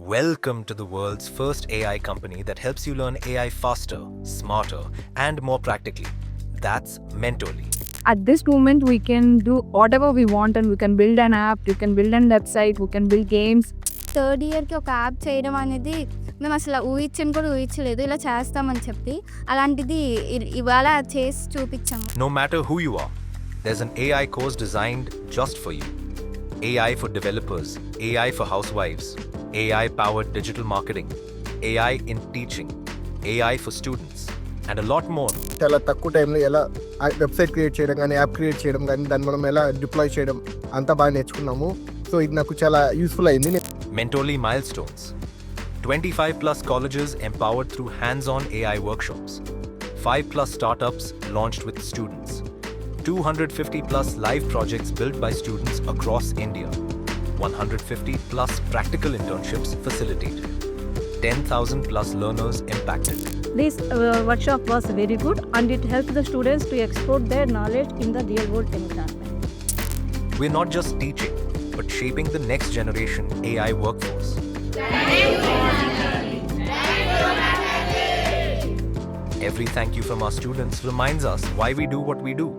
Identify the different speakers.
Speaker 1: Welcome to the world's first AI company that helps you learn AI faster, smarter, and more practically. That's Mentorly.
Speaker 2: At this moment, we can do whatever we want and we can build an app, we can build a website, we can build games.
Speaker 3: Third ఇయర్కి ఒక app చేయడం అనేది మేము అసలు ఊహించలేదు ఇలా చేస్తామని చెప్పి అలాంటిది ఇవాళ చేసి చూపించాము.
Speaker 1: No matter who you are, there's an AI course designed just for you. AI for developers, AI for housewives, AI-powered digital marketing, AI in teaching, AI for students, and a lot more.
Speaker 4: చాలా తక్కువ టైంలో ఎలా website create చేయడం కానీ app create చేయడం కానీ దాన్ని మనం ఎలా డిప్లాయ్ చేయడం అంతా బాగా నేర్చుకున్నాము. సో ఇది నాకు చాలా యూస్ఫుల్ అయింది.
Speaker 1: Mentorly milestones. 25 plus colleges empowered through hands-on AI workshops. 5 plus startups launched with students. 250 plus live projects built by students across India. 150 plus practical internships facilitated. 10,000 plus learners impacted.
Speaker 5: This workshop was very good and it helped the students to explore their knowledge in the real world environment.
Speaker 1: We're not just teaching, but shaping the next generation AI workforce. Every thank you from our students reminds us why we do what we do.